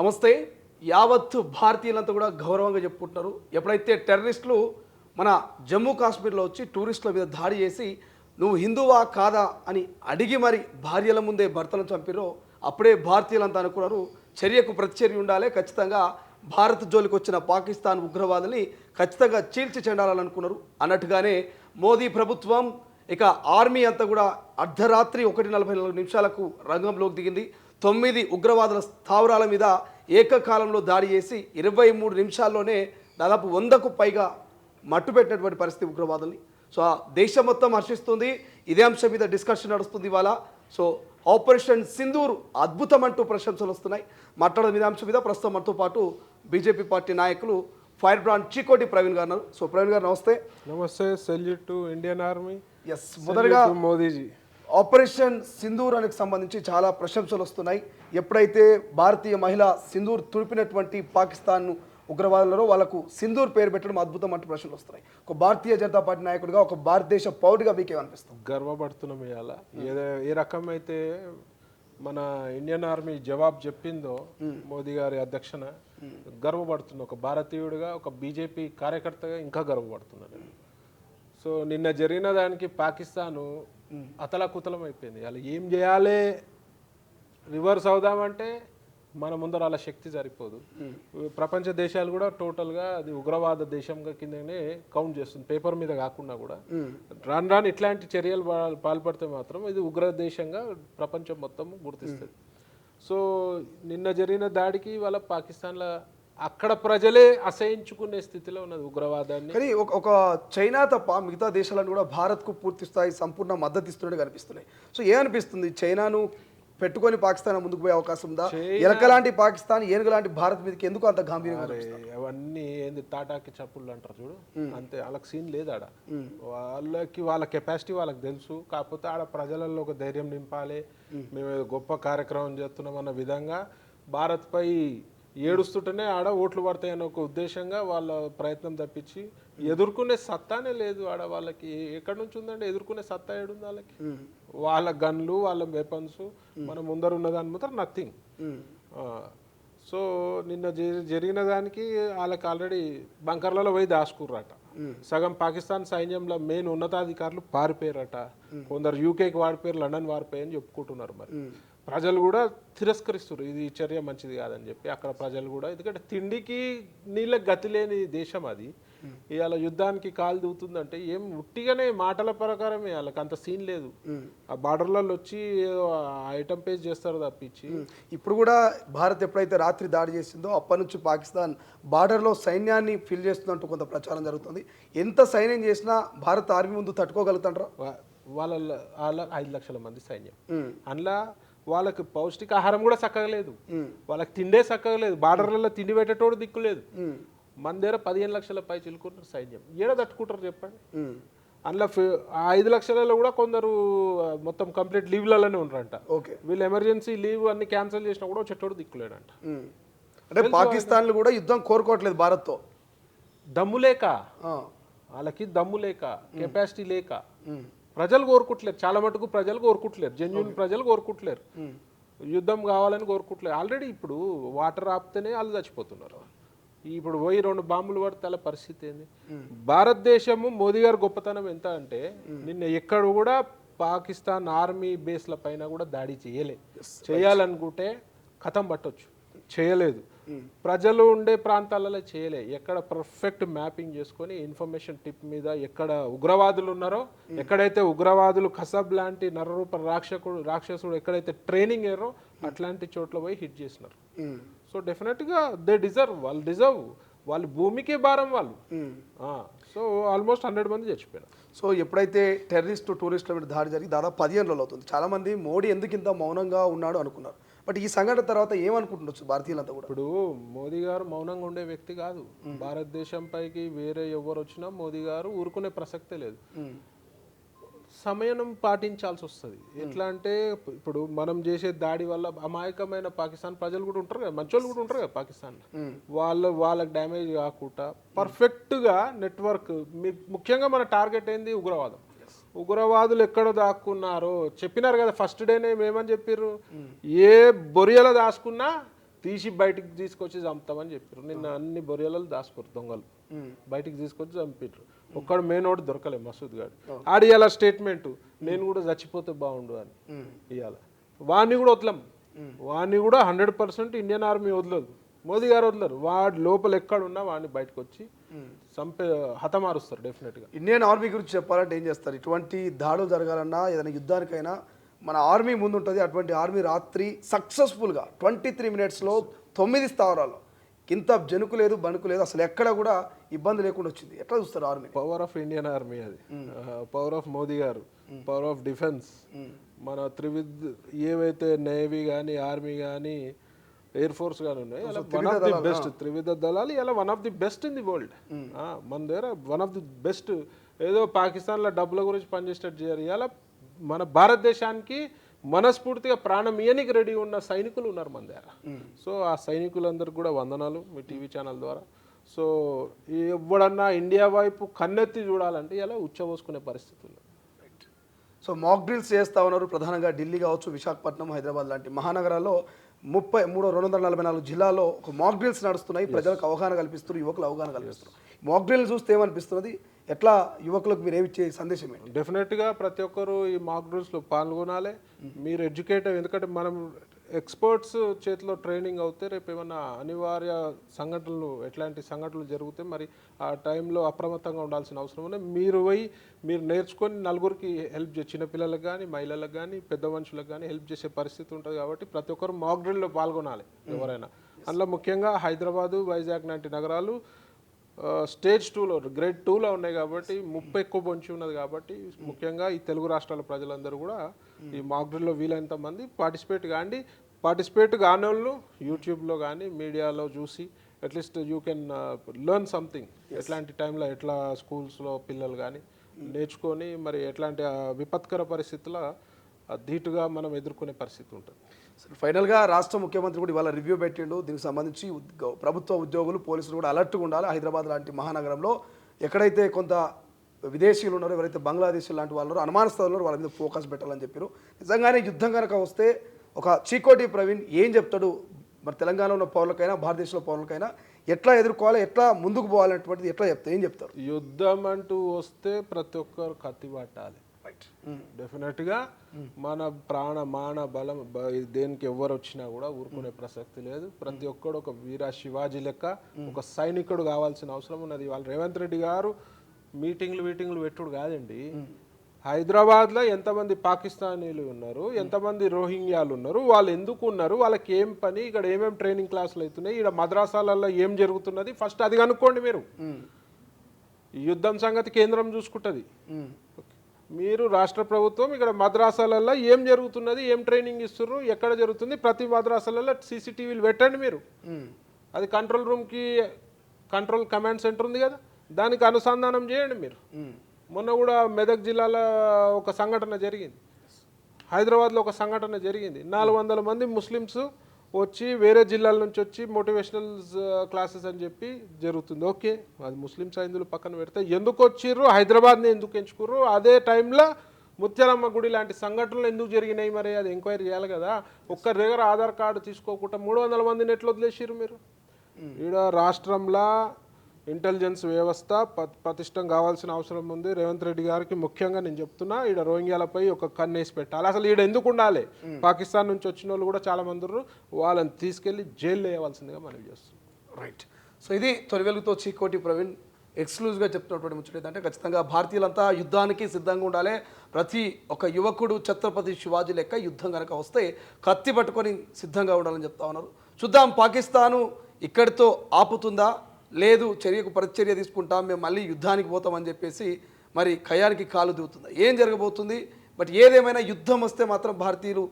నమస్తే. యావత్ భారతీయులంతా కూడా గౌరవంగా చెప్పుకుంటున్నారు. ఎప్పుడైతే టెర్రరిస్టులు మన జమ్మూ కాశ్మీర్లో వచ్చి టూరిస్టుల మీద దాడి చేసి నువ్వు హిందువా కాదా అని అడిగి మరి భార్యల ముందే భర్తలను చంపిరో అప్పుడే భారతీయులంతా అనుకున్నారు చర్యకు ప్రతిచర్య ఉండాలి, ఖచ్చితంగా భారత్ జోలికి వచ్చిన పాకిస్తాన్ ఉగ్రవాదుల్ని ఖచ్చితంగా చీల్చి చెండాలని అనుకున్నారు. అన్నట్టుగానే మోదీ ప్రభుత్వం ఇక ఆర్మీ అంతా కూడా అర్ధరాత్రి 1:44 రంగంలోకి దిగింది. 9 ఉగ్రవాదుల స్థావరాల మీద ఏకకాలంలో దాడి చేసి 23 నిమిషాల్లోనే దాదాపు 100కు పైగా మట్టుపెట్టినటువంటి పరిస్థితి ఉగ్రవాదుల్ని. సో ఆ దేశం మొత్తం హర్షిస్తుంది. ఇదే అంశం మీద డిస్కషన్ నడుస్తుంది ఇవాళ. సో ఆపరేషన్ సింధూర్ అద్భుతం అంటూ ప్రశంసలు వస్తున్నాయి. మాట్లాడడం ఇదే అంశం మీద ప్రస్తుతం మనతో పాటు బీజేపీ పార్టీ నాయకులు ఫైర్ బ్రాండ్ చీకోటి ప్రవీణ్ గారు ఉన్నారు. సో ప్రవీణ్ గారు నమస్తే. నమస్తే. Salute to Indian army. Yes, మొదటగా మోదీజీ ఆపరేషన్ సింధూర్ అనేది సంబంధించి చాలా ప్రశంసలు వస్తున్నాయి. ఎప్పుడైతే భారతీయ మహిళ సింధూర్ తుడిపినటువంటి పాకిస్తాన్ ఉగ్రవాదులలో వాళ్ళకు సింధూర్ పేరు పెట్టడం అద్భుతం అంటూ ప్రశ్నలు వస్తున్నాయి. ఒక భారతీయ జనతా పార్టీ నాయకుడిగా, ఒక భారతదేశ పౌరుడిగా మీకేమనిపిస్తుంది? గర్వపడుతున్నాం. ఇవాళ ఏ రకమైతే మన ఇండియన్ ఆర్మీ జవాబు చెప్పిందో మోదీ గారి అధ్యక్షన, గర్వపడుతున్నా. ఒక భారతీయుడిగా, ఒక బీజేపీ కార్యకర్తగా ఇంకా గర్వపడుతున్నాను. సో నిన్న జరిగిన దానికి పాకిస్తాను అతలాకుతలం అయిపోయింది. అలా ఏం చేయాలి, రివర్స్ అవుదామంటే మన ముందర అలా శక్తి సరిపోదు. ప్రపంచ దేశాలు కూడా టోటల్గా అది ఉగ్రవాద దేశంగా కిందనే కౌంట్ చేస్తుంది, పేపర్ మీద కాకుండా కూడా. రాను ఇట్లాంటి చర్యలు పాల్పడితే మాత్రం ఇది ఉగ్ర దేశంగా ప్రపంచం మొత్తం గుర్తిస్తుంది. సో నిన్న జరిగిన దాడికి వాళ్ళ పాకిస్తాన్లో అక్కడ ప్రజలే అసహించుకునే స్థితిలో ఉన్నది ఉగ్రవాదాన్ని. కానీ ఒక చైనా తప్ప మిగతా దేశాలను కూడా భారత్కు పూర్తి స్థాయి సంపూర్ణ మద్దతు ఇస్తున్నట్టు కనిపిస్తున్నాయి. సో ఏమనిపిస్తుంది, చైనాను పెట్టుకొని పాకిస్తాన్ ముందుకు పోయే అవకాశం ఉందా? ఎలకలాంటి పాకిస్తాన్, ఏనుగులాంటి భారత్ మీదకి ఎందుకు అంత గంభీరంగా? అవన్నీ ఏంది తాటాకి చప్పుళ్ళు అంటారు చూడు, అంతే. వాళ్ళకి సీన్ లేదు ఆడ. వాళ్ళ కెపాసిటీ వాళ్ళకి తెలుసు. కాకపోతే ఆడ ప్రజలలో ఒక ధైర్యం నింపాలి, మేము గొప్ప కార్యక్రమం చేస్తున్నాం అన్న విధంగా భారత్పై ఏడుస్తుంటేనే ఆడ ఓట్లు పడతాయని ఒక ఉద్దేశంగా వాళ్ళ ప్రయత్నం తప్పించి ఎదుర్కొనే సత్తానే లేదు ఆడ. వాళ్ళకి ఎక్కడి నుంచి ఉందండి ఎదుర్కొనే సత్తా ఏడుంది వాళ్ళకి? వాళ్ళ గన్లు, వాళ్ళ వెపన్స్, మన ముందర ఉన్నదాని మాత్రం నథింగ్. సో నిన్న జరిగిన దానికి వాళ్ళకి ఆల్రెడీ బంకర్లలో పోయి దాచుకుర్రట. సగం పాకిస్తాన్ సైన్యంలో మెయిన్ ఉన్నతాధికారులు పారిపోయారట. కొందరు యూకేకి వాడిపోయారు, లండన్ వారిపోయారని చెప్పుకుంటున్నారు. మరి ప్రజలు కూడా తిరస్కరిస్తారు, ఇది చర్య మంచిది కాదని చెప్పి అక్కడ ప్రజలు కూడా. ఎందుకంటే తిండికి నీళ్ళకి గతి లేని దేశం అది. ఇవాళ యుద్ధానికి కాలు దూతుందంటే ఏం ఉట్టిగానే మాటల ప్రకారమే, వాళ్ళకి అంత సీన్ లేదు. ఆ బార్డర్లలో వచ్చి ఐటమ్ పేజ్ చేస్తారు తప్పించి. ఇప్పుడు కూడా భారత్ ఎప్పుడైతే రాత్రి దాడి చేసిందో అప్పటి నుంచి పాకిస్తాన్ బార్డర్లో సైన్యాన్ని ఫిల్ చేస్తుందంటూ కొంత ప్రచారం జరుగుతుంది. ఎంత సైన్యం చేసినా భారత్ ఆర్మీ ముందు తట్టుకోగలుగుతాంటారా? వాళ్ళ 5 లక్షల మంది సైన్యం, అందులో వాళ్ళకి పౌష్టికాహారం కూడా చక్కగా లేదు, వాళ్ళకి తిండే చక్కగా లేదు, బార్డర్లలో తిండి పెట్టేటోడు దిక్కు లేదు. మన దగ్గర 15 లక్షల పై చిలుకుంటారు సైన్యం, ఏడ తట్టుకుంటారు చెప్పండి? అందులో 5 లక్షలలో కూడా కొందరు మొత్తం కంప్లీట్ లీవ్లలోనే ఉన్నారంట. వీళ్ళు ఎమర్జెన్సీ లీవ్ అన్ని క్యాన్సిల్ చేసినా కూడా చెట్టోడు దిక్కులేడంట. అంటే పాకిస్తాన్ కూడా యుద్ధం కోరుకోవట్లేదు భారత్తో, దమ్ము లేక, వాళ్ళకి దమ్ము లేక, కెపాసిటీ లేక. ప్రజలు కోరుకుంటలేరు, చాలా మటుకు ప్రజలు కోరుకుంటలేరు, జెన్యున్ ప్రజలు కోరుకుంటలేరు, యుద్ధం కావాలని కోరుకుంటలేరు. ఆల్రెడీ ఇప్పుడు వాటర్ ఆపితేనే వాళ్ళు చచ్చిపోతున్నారు. ఇప్పుడు పోయి 2 బాంబులు పడితే అలా పరిస్థితి ఏంది? భారతదేశము మోదీ గారి గొప్పతనం ఎంత అంటే నిన్న ఎక్కడ కూడా పాకిస్తాన్ ఆర్మీ బేస్ల పైన కూడా దాడి చేయాలనుకుంటే కథం పట్టొచ్చు, చేయలేదు. ప్రజలు ఉండే ప్రాంతాలలో చేయలే. ఎక్కడ పర్ఫెక్ట్ మ్యాపింగ్ చేసుకొని ఇన్ఫర్మేషన్ టిప్ మీద ఎక్కడ ఉగ్రవాదులు ఉన్నారో, ఎక్కడైతే ఉగ్రవాదులు కసబ్ లాంటి నరరూప రాక్షసుడు ఎక్కడైతే ట్రైనింగ్ అయ్యారో అట్లాంటి చోట్ల పోయి హిట్ చేసినారు. సో డెఫినెట్గా వాళ్ళు డిజర్వ్. వాళ్ళు భూమికే భారం వాళ్ళు. సో ఆల్మోస్ట్ 100 మంది చచ్చిపోయారు. సో ఎప్పుడైతే టూరిస్టుల మీద దాడి జరిగి దాదాపు 15 రోజులు అవుతుంది. చాలామంది మోడీ ఎందుకు ఇంత మౌనంగా ఉన్నాడు అనుకున్నారు. బట్ ఈ సంఘటన తర్వాత ఏమనుకుంటుండొచ్చు భారతీయులంతా కూడా? ఇప్పుడు మోదీ గారు మౌనంగా ఉండే వ్యక్తి కాదు. భారతదేశం పైకి వేరే ఎవరు వచ్చినా మోదీ గారు ఊరుకునే ప్రసక్తే లేదు. సమయం పాటించాల్సి వస్తుంది. ఎట్లా అంటే ఇప్పుడు మనం చేసే దాడి వల్ల అమాయకమైన పాకిస్తాన్ ప్రజలు కూడా ఉంటారు కదా, మంచోళ్ళు కూడా ఉంటారు కదా పాకిస్తాన్లో, వాళ్ళకి డ్యామేజ్ కాకుండా పర్ఫెక్ట్గా నెట్వర్క్. ముఖ్యంగా మన టార్గెట్ ఏంది? ఉగ్రవాదం. ఉగ్రవాదులు ఎక్కడ దాక్కున్నారో చెప్పినారు కదా ఫస్ట్ డేనే. మేమని చెప్పారు, ఏ బొరియలో దాచుకున్నా తీసి బయటికి తీసుకొచ్చి చంపుతామని చెప్పారు. నిన్న అన్ని బొరియలలో దాచుకోరు దొంగలు, బయటికి తీసుకొచ్చి చంపారు. ఒక్కడు మెయిన్ ఒకటి దొరకలే మసూద్ గారు. ఆడి ఇవాళ స్టేట్మెంట్, నేను కూడా చచ్చిపోతే బాగుండు అని. ఇవాళ వాడిని కూడా వదలం, వాడిని కూడా 100% ఇండియన్ ఆర్మీ వదలదు, మోదీ గారు వదలరు. వాడు లోపల ఎక్కడున్నా వాడిని బయటకు వచ్చి హతమారుస్తారు డెఫినెట్గా. ఇండియన్ ఆర్మీ గురించి చెప్పాలంటే ఏం చేస్తారు? ఇటువంటి దాడులు జరగాలన్నా ఏదైనా యుద్ధానికైనా మన ఆర్మీ ముందు ఉంటుంది. అటువంటి ఆర్మీ రాత్రి సక్సెస్ఫుల్గా 23 మినిట్స్లో 9 స్థావరాల్లో ఇంత జనుకు లేదు, బణుకు లేదు, అసలు ఎక్కడ కూడా ఇబ్బంది లేకుండా వచ్చింది. ఎట్లా చూస్తారు army? Power of Indian army అది, పవర్ ఆఫ్ మోదీ గారు, పవర్ ఆఫ్ డిఫెన్స్. మన ఏవైతే నేవీ కానీ ఆర్మీ కానీ ఎయిర్ ఫోర్స్ కానీ ఉన్నాయి, వన్ ఆఫ్ ది బెస్ట్ త్రివిధ దళాలు ఇలా one of the best in the world. మన దగ్గర వన్ ఆఫ్ ది బెస్ట్. ఏదో పాకిస్తాన్లో డబ్బుల గురించి పనిచేసేటట్టు చేయరు. ఇలా మన భారతదేశానికి మనస్ఫూర్తిగా ప్రాణం ఇయనికి రెడీ ఉన్న సైనికులు ఉన్నారు మన దగ్గర. సో ఆ సైనికులందరికీ కూడా వందనాలు మీ టీవీ ఛానల్ ద్వారా. సో ఎవడన్నా ఇండియా వైపు కన్నెత్తి చూడాలంటే ఇలా ఉచ్చబోసుకునే పరిస్థితి ఉంది. సో మాక్ డ్రిల్స్ చేస్తూ ఉన్నారు. ప్రధానంగా ఢిల్లీ కావచ్చు, విశాఖపట్నం, హైదరాబాద్ లాంటి మహానగరాల్లో 244 జిల్లాల్లో ఒక మాక్ డ్రిల్స్ నడుస్తున్నాయి. ప్రజలకు అవగాహన కల్పిస్తున్నారు, యువకులు అవగాహన కల్పిస్తున్నారు. మాక్ డ్రిల్ చూస్తే ఏమనిపిస్తున్నది? ఎట్లా యువకులకు మీరు ఏమిచ్చే సందేశం ఏంటి? డెఫినెట్గా ప్రతి ఒక్కరు ఈ మాక్ డ్రిల్స్లో పాల్గొనాలి. మీరు ఎడ్యుకేటివ్, ఎందుకంటే మనం ఎక్స్పర్ట్స్ చేతిలో ట్రైనింగ్ అవుతే రేపు ఏమన్నా అనివార్య సంఘటనలు, ఎట్లాంటి సంఘటనలు జరిగితే మరి ఆ టైంలో అప్రమత్తంగా ఉండాల్సిన అవసరం ఉంది. మీరు నేర్చుకొని నలుగురికి హెల్ప్ చేసి, చిన్నపిల్లలకు కానీ మహిళలకు కానీ పెద్ద మనుషులకు కానీ హెల్ప్ చేసే పరిస్థితి ఉంటుంది. కాబట్టి ప్రతి ఒక్కరు మాక్ డ్రిల్లో పాల్గొనాలి ఎవరైనా. అందులో ముఖ్యంగా హైదరాబాదు, వైజాగ్ లాంటి నగరాలు స్టేజ్ 2లో గ్రేడ్ 2లో ఉన్నాయి కాబట్టి 30 ఎక్కువ పొంచి ఉన్నది. కాబట్టి ముఖ్యంగా ఈ తెలుగు రాష్ట్రాల ప్రజలందరూ కూడా ఈ మాక్ డ్రిల్లో వీలైనంత మంది పార్టిసిపేట్ కాని వాళ్ళు యూట్యూబ్లో కానీ మీడియాలో చూసి at least you can learn something. ఎట్లాంటి టైంలో ఎట్లా స్కూల్స్లో పిల్లలు కానీ నేర్చుకొని మరి ఎట్లాంటి విపత్కర పరిస్థితుల్లో ధీటుగా మనం ఎదుర్కొనే పరిస్థితి ఉంటుంది. ఫైనల్గా రాష్ట్ర ముఖ్యమంత్రి కూడా ఇవాళ రివ్యూ పెట్టిండు. దీనికి సంబంధించి ప్రభుత్వ ఉద్యోగులు, పోలీసులు కూడా అలర్ట్గా ఉండాలి. హైదరాబాద్ లాంటి మహానగరంలో ఎక్కడైతే కొంత విదేశీయులు ఉన్నారో, ఎవరైతే బంగ్లాదేశ్ లాంటి వాళ్ళు ఉన్నారో, అనుమానస్తులు వాళ్ళ మీద ఫోకస్ పెట్టాలని చెప్పారు. నిజంగానే యుద్ధం కనుక వస్తే ఒక చీకోటి ప్రవీణ్ ఏం చెప్తాడు? మరి తెలంగాణలో ఉన్న పౌరులకైనా భారతదేశంలో పౌరులకైనా ఎట్లా ఎదుర్కోవాలి, ఎట్లా ముందుకు పోవాలనేటువంటిది ఎట్లా చెప్తారు, ఏం చెప్తారు? యుద్ధం అంటూ వస్తే ప్రతి ఒక్కరు కత్తి పట్టాలి. డెఫినెట్గా మన ప్రాణ మాన బలం దేనికి ఎవరు వచ్చినా కూడా ఊరుకునే ప్రసక్తి లేదు. ప్రతి ఒక్కడు ఒక వీర శివాజీ లెక్క ఒక సైనికుడు కావాల్సిన అవసరం ఉన్నది. వాళ్ళు రేవంత్ రెడ్డి గారు మీటింగ్లు పెట్టుడు కాదండి. హైదరాబాద్లో ఎంతమంది పాకిస్తానీలు ఉన్నారు, ఎంతమంది రోహింగ్యాలు ఉన్నారు, వాళ్ళు ఎందుకు ఉన్నారు, వాళ్ళకి ఏం పని, ఇక్కడ ఏమేమి ట్రైనింగ్ క్లాసులు అవుతున్నాయి, ఇక్కడ మద్రాసాలలో ఏం జరుగుతున్నది, ఫస్ట్ అది కనుక్కోండి. మీరు ఈ యుద్ధం సంగతి కేంద్రం చూసుకుంటుంది. మీరు రాష్ట్ర ప్రభుత్వం ఇక్కడ మద్రాసాలలో ఏం జరుగుతున్నది, ఏం ట్రైనింగ్ ఇస్తున్నారు, ఎక్కడ జరుగుతుంది, ప్రతి మద్రాసాలలో CCTVలు పెట్టండి. మీరు అది కంట్రోల్ రూమ్కి, కంట్రోల్ కమాండ్ సెంటర్ ఉంది కదా, దానికి అనుసంధానం చేయండి. మీరు మొన్న కూడా మెదక్ జిల్లాలో ఒక సంఘటన జరిగింది, హైదరాబాద్లో ఒక సంఘటన జరిగింది. 400 మంది ముస్లిమ్స్ వచ్చి వేరే జిల్లాల నుంచి వచ్చి మోటివేషనల్ క్లాసెస్ అని చెప్పి జరుగుతుంది. ఓకే, అది ముస్లిమ్స్ ఇందులో పక్కన పెడితే ఎందుకు వచ్చిర్రు, హైదరాబాద్ని ఎందుకు ఎంచుకుర్రు, అదే టైంలో ముత్యాలమ్మ గుడి లాంటి సంఘటనలు ఎందుకు జరిగినాయి, మరి అది ఎంక్వైరీ చేయాలి కదా. ఒక్కరి దగ్గర ఆధార్ కార్డు తీసుకోకుండా 300 మందిని ఎట్లా వదిలేసిర్రు మీరు? ఈడ రాష్ట్రంలో ఇంటెలిజెన్స్ వ్యవస్థ పటిష్టం కావాల్సిన అవసరం ఉంది. రేవంత్ రెడ్డి గారికి ముఖ్యంగా నేను చెప్తున్నా, ఈడ రోహింగ్యాలపై ఒక కన్నేసి పెట్టాలి. అసలు ఈడ ఎందుకు ఉండాలి? పాకిస్తాన్ నుంచి వచ్చిన వాళ్ళు కూడా చాలా మంది ఉన్నారు, వాళ్ళని తీసుకెళ్లి జైల్లో వేయవలసిందిగా మనం చేస్తున్నాం. రైట్. సో ఇది తొలి వెలుగుతో చీకోటి ప్రవీణ్ ఎక్స్క్లూజివ్గా చెప్తున్నటువంటి ముచ్చట ఏంటంటే, ఖచ్చితంగా భారతీయులంతా యుద్ధానికి సిద్ధంగా ఉండాలి. ప్రతి ఒక్క యువకుడు ఛత్రపతి శివాజీ లెక్క యుద్ధం కనుక వస్తే కత్తి పట్టుకొని సిద్ధంగా ఉండాలని చెప్తా ఉన్నారు. చూద్దాం, పాకిస్తాను ఇక్కడితో ఆపుతుందా, లేదు చర్యకు ప్రతిచర్య తీసుకుంటాం, మేము మళ్ళీ యుద్ధానికి పోతామని చెప్పేసి మరి ఖయానికి కాలు దిగుతుందా, ఏం జరగబోతుంది? బట్ ఏదేమైనా యుద్ధం వస్తే మాత్రం భారతీయులు,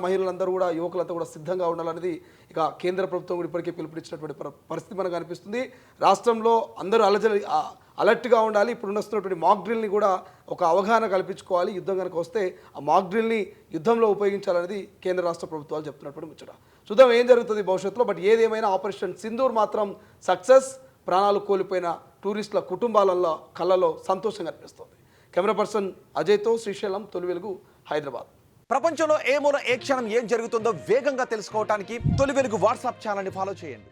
మహిళలందరూ కూడా, యువకులంతా కూడా సిద్ధంగా ఉండాలనేది ఇక కేంద్ర ప్రభుత్వం కూడా ఇప్పటికే పిలుపునిచ్చినటువంటి పరిస్థితి మనకు కనిపిస్తుంది. రాష్ట్రంలో అందరూ అలర్ట్గా ఉండాలి. ఇప్పుడు వస్తున్నటువంటి మాక్ డ్రిల్ని కూడా ఒక అవగాహన కల్పించుకోవాలి. యుద్ధం కనుక వస్తే ఆ మాక్ డ్రిల్ని యుద్ధంలో ఉపయోగించాలనేది కేంద్ర రాష్ట్ర ప్రభుత్వాలు చెప్తున్నటువంటి ముచ్చట. చూద్దాం ఏం జరుగుతుంది భవిష్యత్తులో. బట్ ఏదేమైనా ఆపరేషన్ సింధూర్ మాత్రం సక్సెస్. ప్రాణాలు కోల్పోయిన టూరిస్టుల కుటుంబాలలో కళ్ళలో సంతోషం కనిపిస్తుంది. కెమెరా పర్సన్ అజయ్తో శ్రీశైలం, తొలి వెలుగు, హైదరాబాద్. ప్రపంచంలో ఏ మూల ఏ క్షణం ఏం జరుగుతుందో వేగంగా తెలుసుకోవడానికి తొలి వెలుగు వాట్సాప్ ఛానల్ని ఫాలో చేయండి.